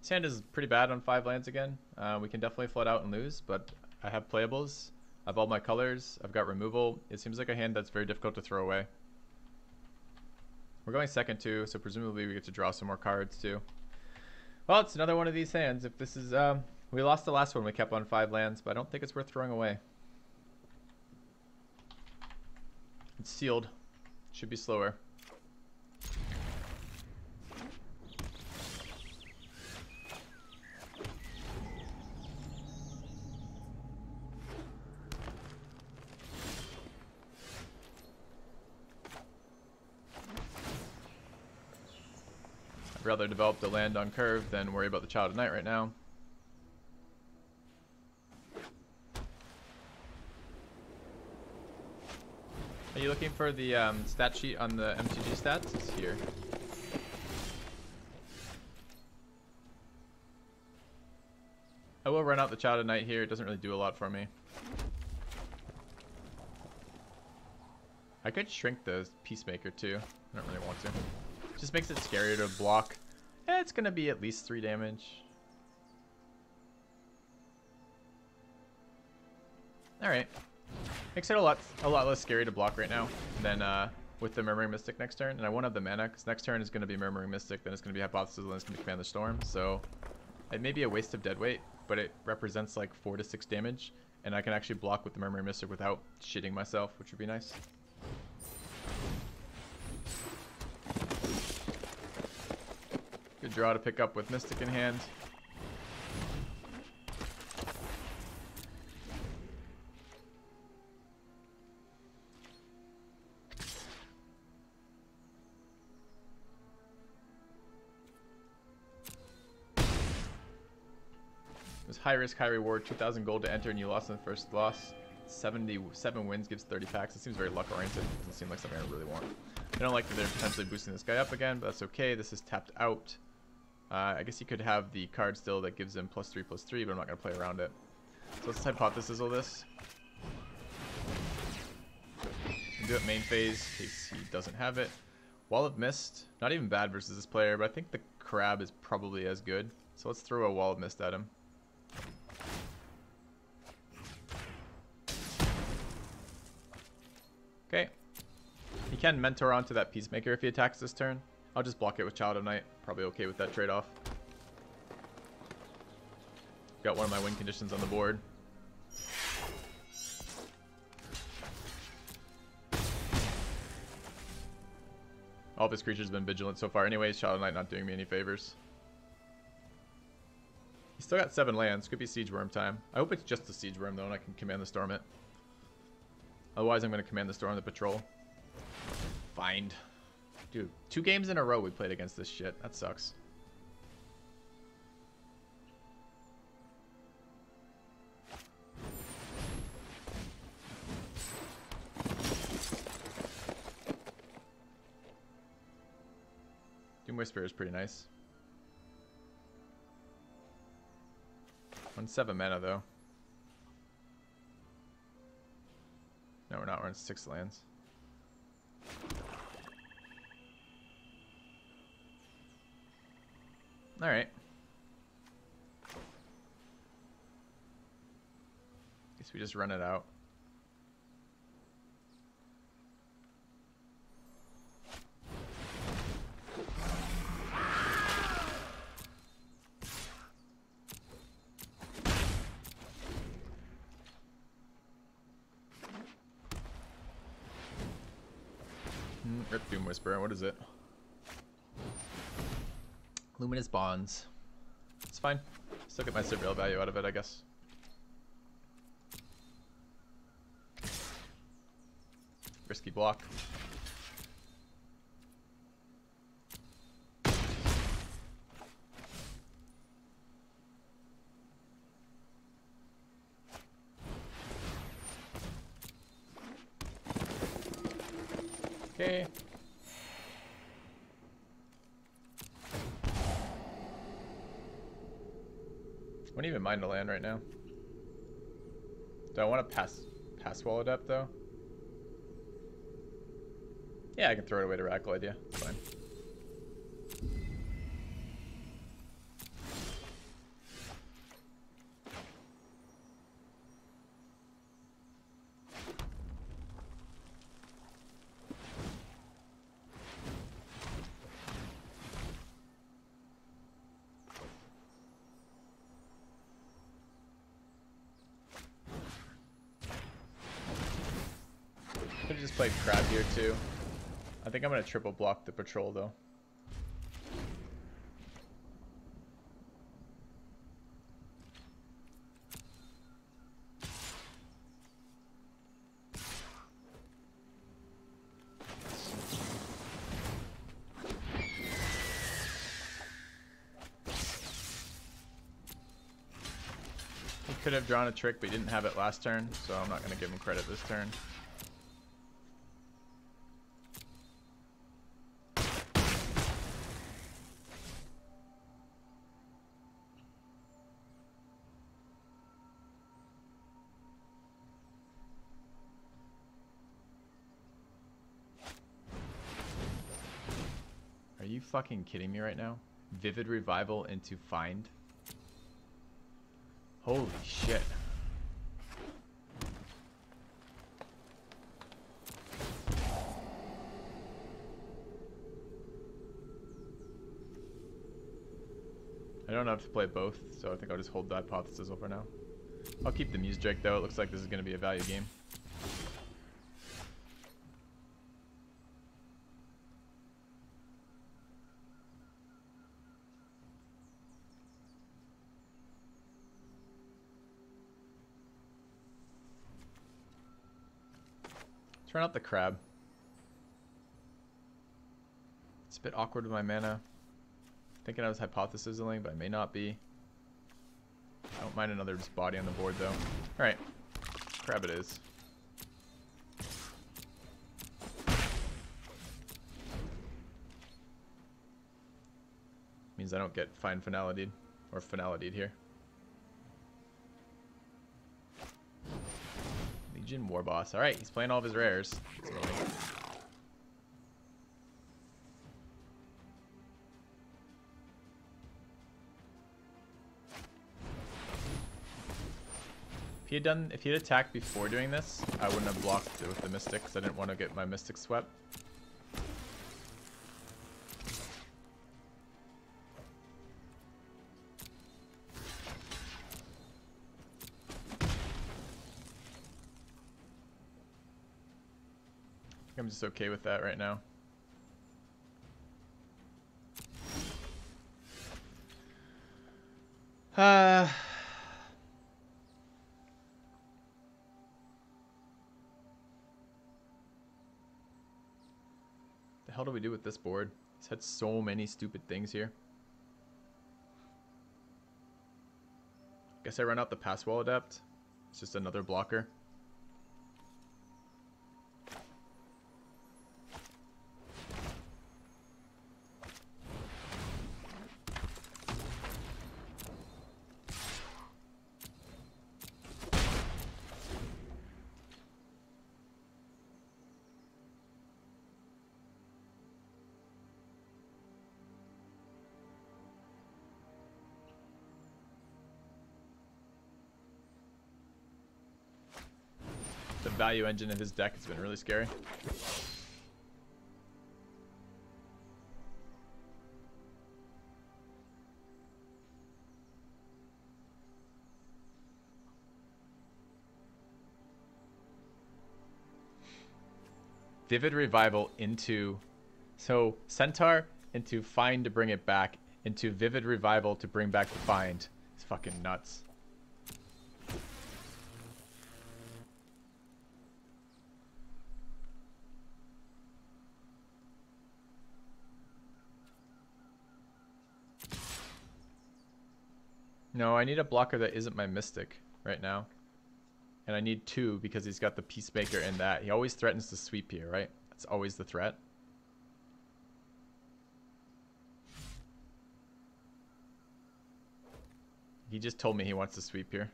This hand is pretty bad on 5 lands again. We can definitely flood out and lose, but I have playables. I have all my colors. I've got removal. It seems like a hand that's very difficult to throw away. We're going second too, so presumably we get to draw some more cards too. Well, it's another one of these hands. If this is, we lost the last one. We kept on 5 lands, but I don't think it's worth throwing away. It's sealed. Should be slower. I'd rather develop the land on curve than worry about the Child of Night right now. Are you looking for the stat sheet on the MTG stats? It's here. I will run out the Child of Night here. It doesn't really do a lot for me. I could shrink the Peacemaker too. I don't really want to. Just makes it scarier to block. Eh, it's gonna be at least 3 damage. Alright. Makes it a lot less scary to block right now than with the Murmuring Mystic next turn. And I won't have the mana, because next turn is going to be Murmuring Mystic, then it's going to be Hypothesis, and then it's going to be Command the Storm. So it may be a waste of dead weight, but it represents like 4 to 6 damage. And I can actually block with the Murmuring Mystic without shitting myself, which would be nice. Good draw to pick up with Mystic in hand. It was high risk, high reward, 2,000 gold to enter, and you lost in the first loss. 77 wins gives 30 packs. It seems very luck oriented. Doesn't seem like something I really want. I don't like that they're potentially boosting this guy up again, but that's okay. This is tapped out. I guess you could have the card still that gives him +3/+3, but I'm not going to play around it. So let's hypothesis all this. Do it main phase in case he doesn't have it. Wall of Mist, not even bad versus this player, but I think the Crab is probably as good. So let's throw a Wall of Mist at him. Okay. He can Mentor onto that Peacemaker if he attacks this turn. I'll just block it with Child of Night. Probably okay with that trade-off. Got one of my win conditions on the board. All of his creatures have been vigilant so far anyways. Child of Night not doing me any favors. He's still got 7 lands. Could be Siege Worm time. I hope it's just the Siege Worm though and I can Command the Storm it. Otherwise I'm going to Command the Storm the Patrol. Find. Dude, 2 games in a row we played against this shit. That sucks. Doom Whisperer is pretty nice. 1/7 mana though. No, we're not. We're in 6 lands. Alright. Guess we just run it out. Rip Doom Whisperer. What is it? Luminous Bonds. It's fine. Still get my surveil value out of it, I guess. Risky block. Okay. I wouldn't even mind a land right now. Do I want to pass Wall Adept though? Yeah, I can throw it away to Rackle idea. It's fine. Played crab here too. I think I'm gonna triple block the patrol though. He could have drawn a trick, but he didn't have it last turn, so I'm not gonna give him credit this turn. Are you fucking kidding me right now? Vivid Revival into Find? Holy shit. I don't have to play both, so I think I'll just hold the Hypothesis over now. I'll keep the Muse Drake though. It looks like this is going to be a value game. Turn out the crab. It's a bit awkward with my mana. Thinking I was hypothesizing, but I may not be. I don't mind another just body on the board though. Alright. Crab it is. Means I don't get Find Finality'd or Finality'd here. Legion War Boss. Alright, he's playing all of his rares. That's annoying. If he had attacked before doing this, I wouldn't have blocked it with the Mystic because I didn't want to get my Mystic swept. I'm just okay with that right now. The hell do we do with this board? He's had so many stupid things here. Guess I run out the Pass Wall Adept. It's just another blocker. The value engine of his deck has been really scary. Vivid Revival into... So, Centaur into Find to bring it back, into Vivid Revival to bring back the Find. It's fucking nuts. No, I need a blocker that isn't my Mystic right now. And I need two because he's got the Peacemaker and that. He always threatens to sweep here, right? That's always the threat. He just told me he wants to sweep here.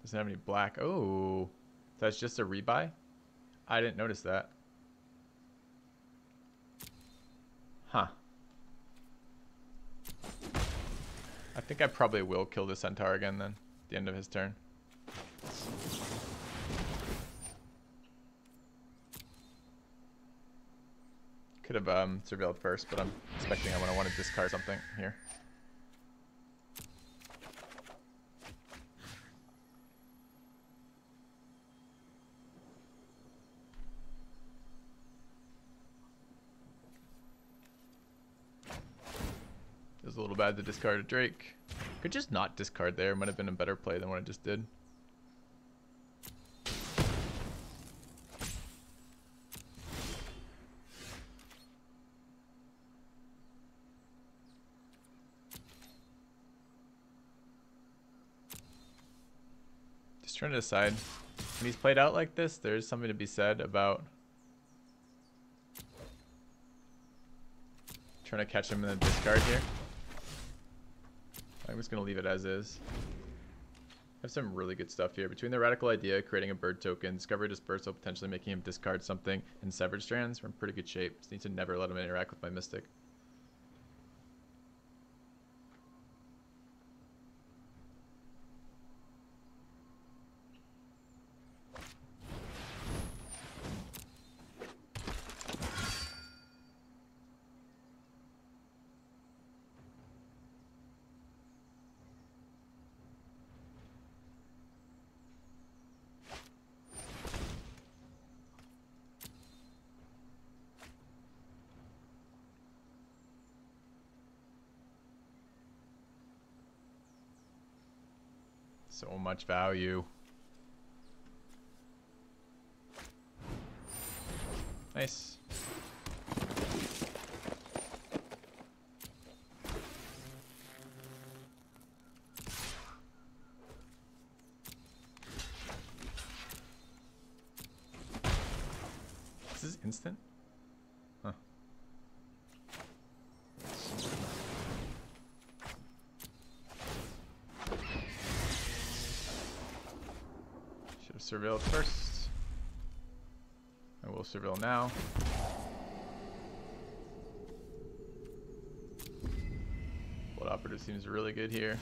Doesn't have any black. Oh. That's just a rebuy? I didn't notice that. Huh. I think I probably will kill the Centaur again then, at the end of his turn. Could have surveilled first, but I'm expecting I'm gonna want to discard something here. It was a little bad to discard a Drake. Could just not discard there. Might have been a better play than what I just did. Just trying to decide. When he's played out like this, there's something to be said about trying to catch him in the discard here. I'm just going to leave it as is. I have some really good stuff here. Between the radical idea, creating a bird token, discovery dispersal, potentially making him discard something, and severed strands, we're in pretty good shape. Just need to never let him interact with my mystic. So much value. Nice. This is instant? Huh. Should have surveilled first. I will surveil now. Blood Operative seems really good here.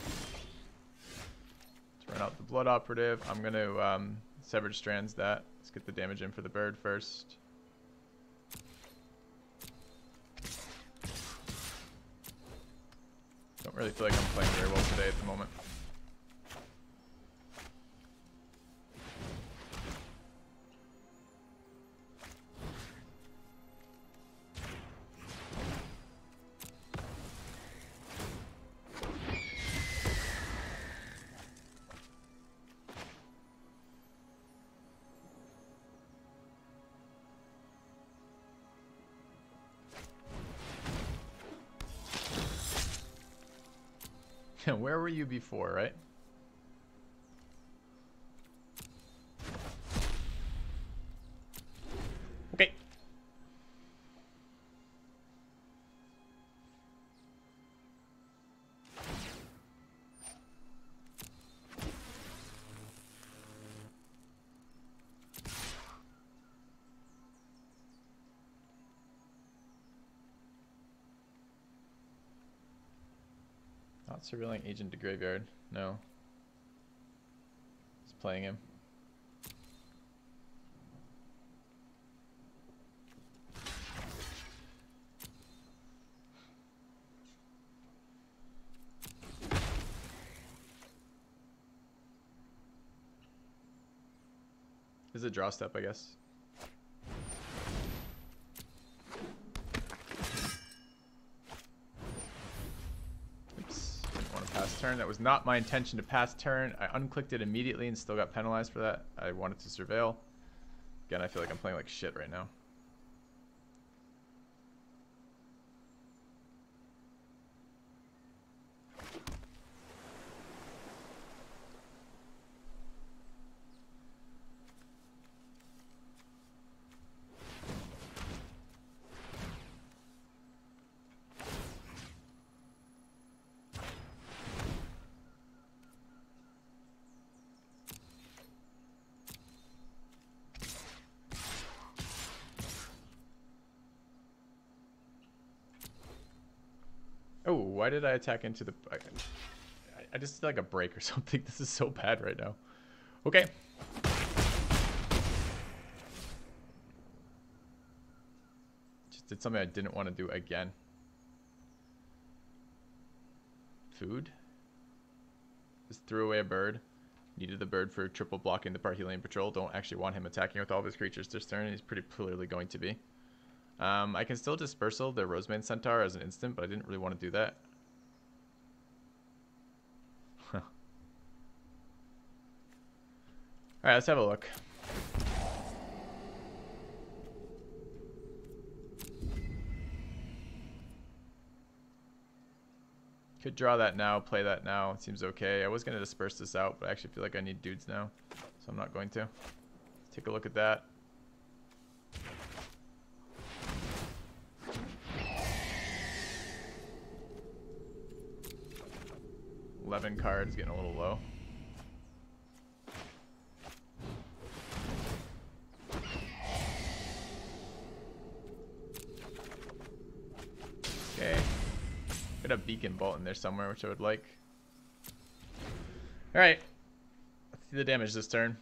Let's run out the Blood Operative. I'm going to Severed Strands that. Let's get the damage in for the bird first. Don't really feel like I'm playing very well today at the moment. Where were you before, right? Okay. Not surveilling agent to graveyard. No. Just playing him. This is a draw step, I guess. Turn. That was not my intention to pass turn. I unclicked it immediately and still got penalized for that. I wanted to surveil. Again, I feel like I'm playing like shit right now. Oh, why did I attack into the... I just did like a break or something. This is so bad right now. Okay. Just did something I didn't want to do again. Food. Just threw away a bird. Needed the bird for triple blocking the party lane patrol. Don't actually want him attacking with all of his creatures this turn. He's pretty clearly going to be. I can still dispersal the Rosemane Centaur as an instant, but I didn't really want to do that. Alright, let's have a look. Could draw that now, play that now. It seems okay. I was going to disperse this out, but I actually feel like I need dudes now, so I'm not going to. Take a look at that. $11 cards, getting a little low. Okay. Got a beacon bolt in there somewhere, which I would like. Alright. Let's see the damage this turn.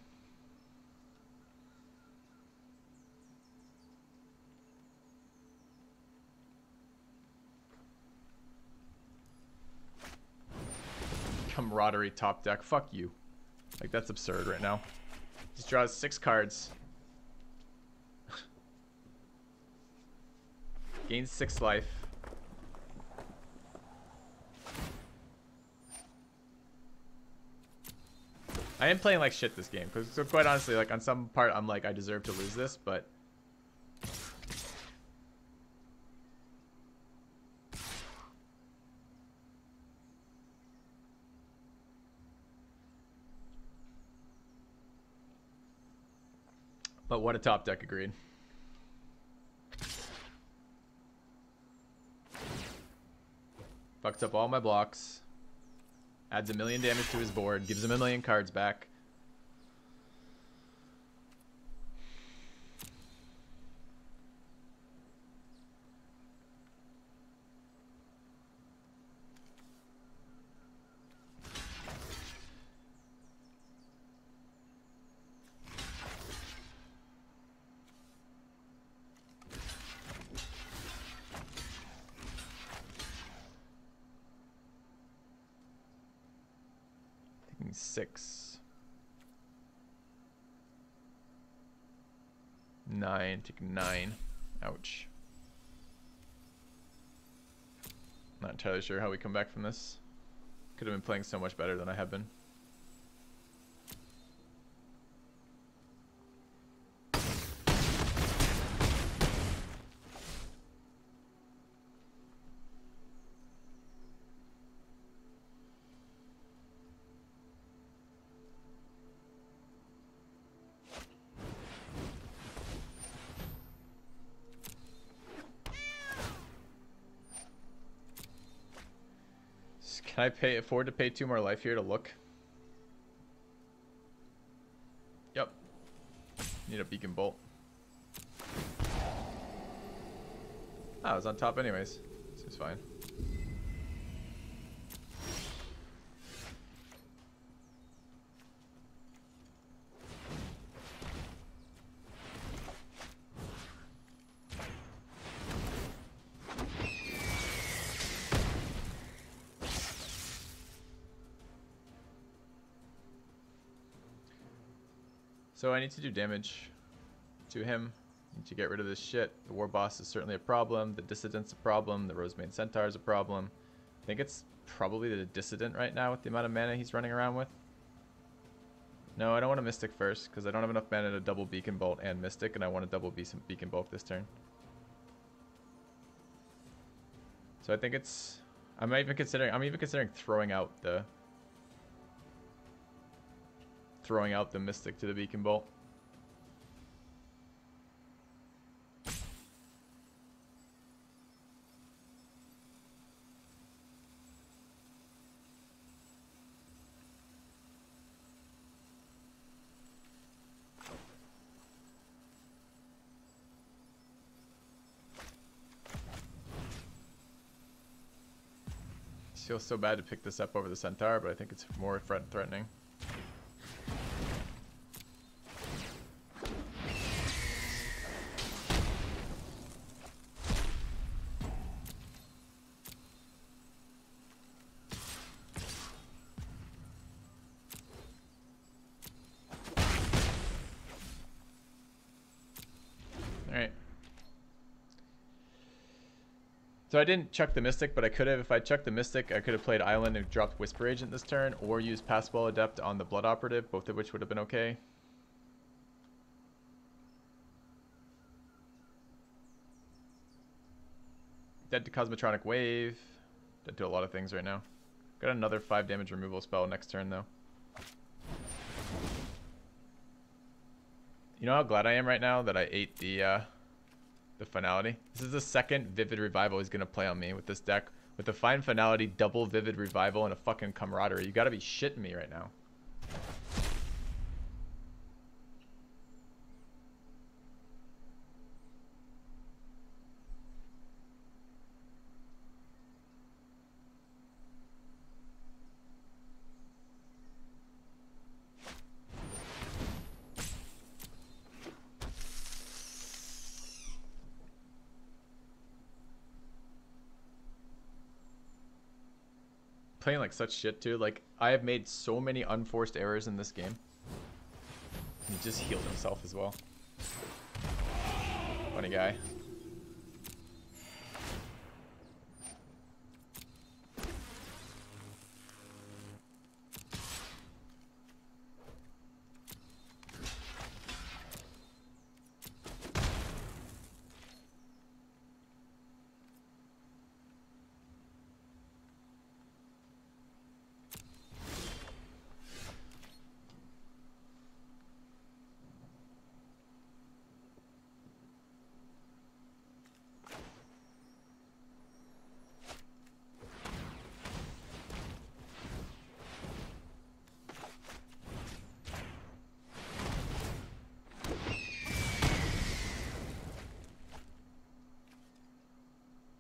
Camaraderie top deck. Fuck you. Like, that's absurd right now. Just draws 6 cards. Gains 6 life. I am playing like shit this game, because so quite honestly, like on some part, I'm like, I deserve to lose this, but what a top deck, agreed. Fucks up all my blocks. Adds 1,000,000 damage to his board. Gives him 1,000,000 cards back. Taking 6. 9. Taking 9. Ouch. Not entirely sure how we come back from this. Could have been playing so much better than I have been. Can I afford to pay 2 more life here to look? Yep. Need a beacon bolt. Ah, I was on top anyways. Seems fine. So I need to do damage to him. I need to get rid of this shit. The War Boss is certainly a problem. The Dissident's a problem. The Rosemane Centaur is a problem. I think it's probably the Dissident right now with the amount of mana he's running around with. No, I don't want a Mystic first because I don't have enough mana to double Beacon Bolt and Mystic, and I want to double Beacon Bolt this turn. So I think it's... I'm even considering throwing out the Mystic to the Beacon Bolt. Feels so bad to pick this up over the Centaur, but I think it's more threatening. So I didn't chuck the Mystic, but I could have. If I chucked the Mystic, I could have played Island and dropped Whisper Agent this turn, or used Passable Adept on the Blood Operative, both of which would have been okay. Dead to Cosmotronic Wave. Dead to a lot of things right now. Got another 5 damage removal spell next turn, though. You know how glad I am right now that I ate the Finality? This is the second Vivid Revival he's going to play on me with this deck. With the Fine Finality, double Vivid Revival, and a fucking Camaraderie. You gotta be shitting me right now. Playing like such shit too. Like, I have made so many unforced errors in this game. He just healed himself as well. Funny guy.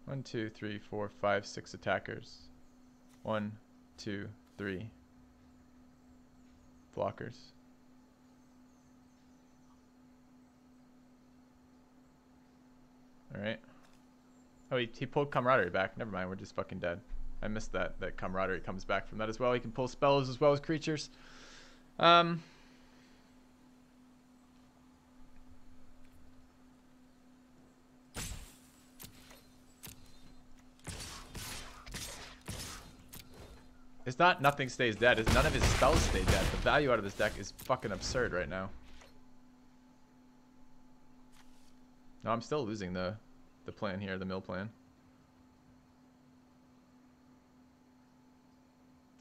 One, two, three, four, five, 6 attackers. 1, 2, 3 blockers. Alright. Oh, he pulled Camaraderie back. Never mind, we're just fucking dead. I missed that Camaraderie comes back from that as well. He can pull spells as well as creatures. It's not nothing stays dead. It's none of his spells stay dead. The value out of this deck is fucking absurd right now. No, I'm still losing the plan here, the mill plan.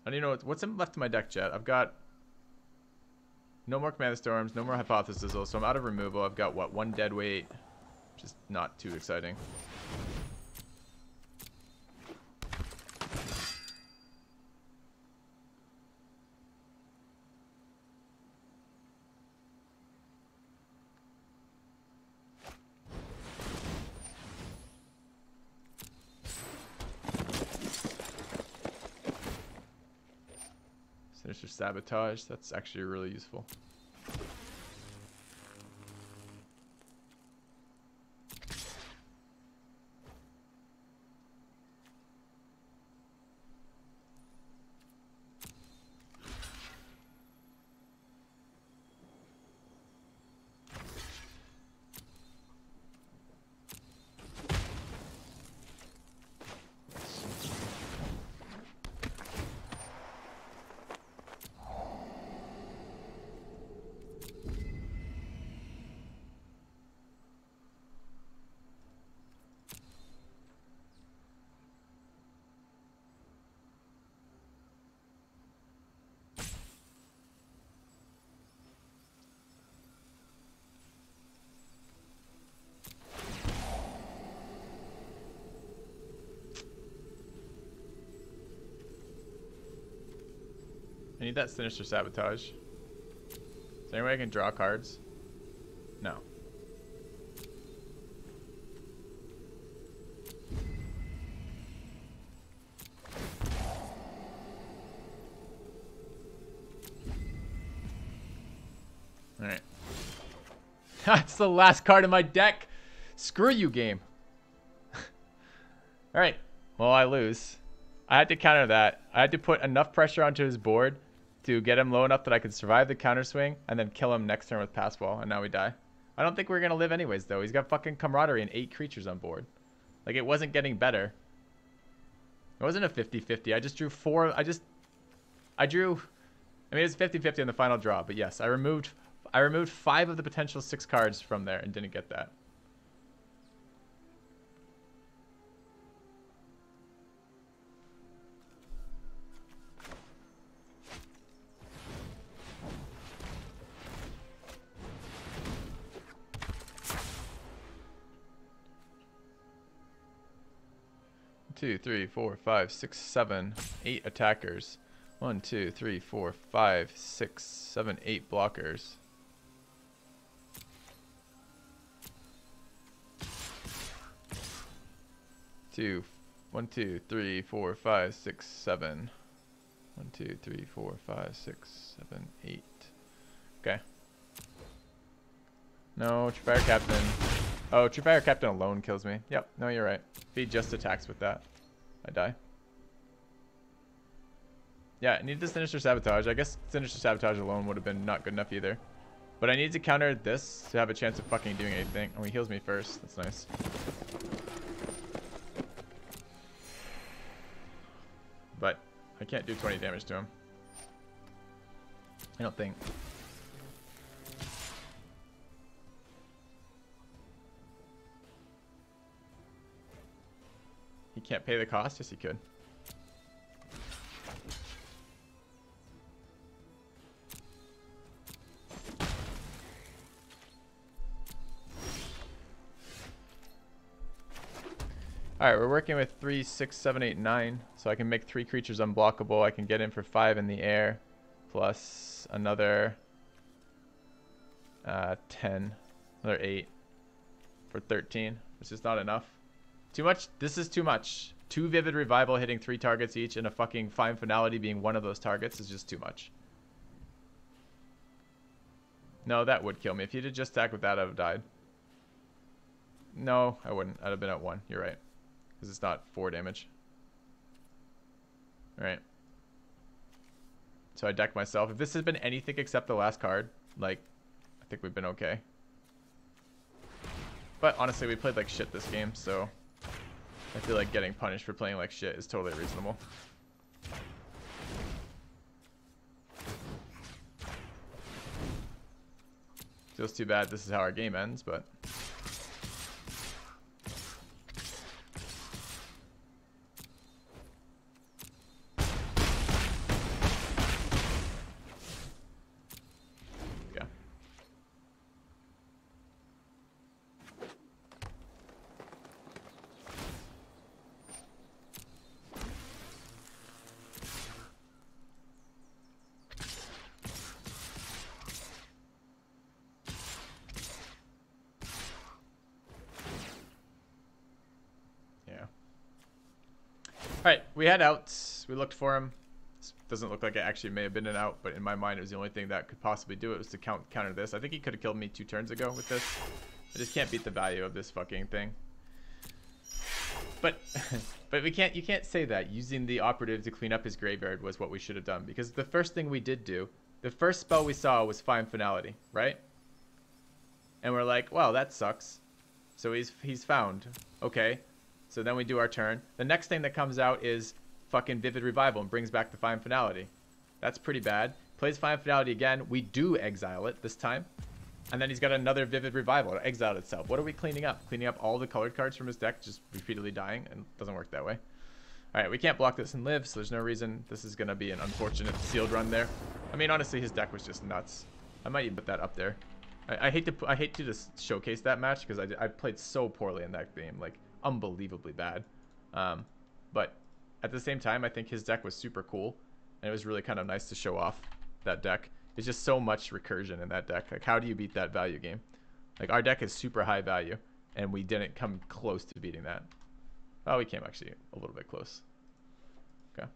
I don't even know what's left in my deck, chat. I've got no more Command Storms, no more Hypothesis, so I'm out of removal. I've got, what, 1 dead weight. Just not too exciting. Sinister Sabotage, that's actually really useful. I need that Sinister Sabotage. Is there any way I can draw cards? No. Alright. That's the last card in my deck. Screw you, game. Alright. Well, I lose. I had to counter that. I had to put enough pressure onto his board to get him low enough that I could survive the counter swing and then kill him next turn with Passwall, and now we die. I don't think we're going to live anyways, though. He's got fucking Camaraderie and 8 creatures on board. Like, it wasn't getting better. It wasn't a 50-50. I just drew 4. I mean, it's 50-50 in the final draw, but yes, I removed 5 of the potential 6 cards from there and didn't get that. Two, 3, 4, 5, 6, 7, 8 attackers. 1, 2, 3, 4, 5, 6, 7, 8 blockers. Two, 1, 2, 3, 4, 5, 6, 7. 1, 2, 3, 4, 5, 6, 7, 8. Okay. No, True Fire Captain. Oh, True Fire Captain alone kills me. Yep, no, you're right. If he just attacks with that, I die. Yeah, I need the Sinister Sabotage. I guess Sinister Sabotage alone would have been not good enough either. But I need to counter this to have a chance of fucking doing anything. Oh, he heals me first. That's nice. But I can't do 20 damage to him. I don't think. He can't pay the cost? Yes, he could. Alright, we're working with 3, 6, 7, 8, 9. So I can make 3 creatures unblockable. I can get in for 5 in the air. Plus another 10. Another 8 for 13. It's just not enough. Too much? This is too much. 2 Vivid Revival hitting 3 targets each and a fucking Fine Finality being one of those targets is just too much. No, that would kill me. If you'd have just attacked with that, I would have died. No, I wouldn't. I'd have been at 1. You're right. Because it's not 4 damage. Alright. So I deck myself. If this has been anything except the last card, like, I think we've been okay. But honestly, we played like shit this game, so I feel like getting punished for playing like shit is totally reasonable. Feels too bad this is how our game ends, but... Alright, we had outs. We looked for him. This doesn't look like it actually may have been an out, but in my mind it was the only thing that could possibly do it was to counter this. I think he could have killed me 2 turns ago with this. I just can't beat the value of this fucking thing. But you can't say that. Using the operative to clean up his graveyard was what we should have done, because the first thing we did do, the first spell we saw was Fine Finality, right? And we're like, wow, that sucks. So he's found. Okay. So then we do our turn. The next thing that comes out is fucking Vivid Revival and brings back the Fine Finality. That's pretty bad. Plays Fine Finality again. We do exile it this time. And then he's got another Vivid Revival to exile itself. What are we cleaning up? Cleaning up all the colored cards from his deck, just repeatedly dying, and it doesn't work that way. Alright, we can't block this and live, so there's no reason. This is going to be an unfortunate sealed run there. I mean, honestly, his deck was just nuts. I might even put that up there. I hate to just showcase that match, because I played so poorly in that game. Like, unbelievably bad. But at the same time, I think his deck was super cool, and it was really kind of nice to show off that deck. There's just so much recursion in that deck. Like, how do you beat that value game? Like, our deck is super high value, and we didn't come close to beating that. Oh, we came actually a little bit close. Okay.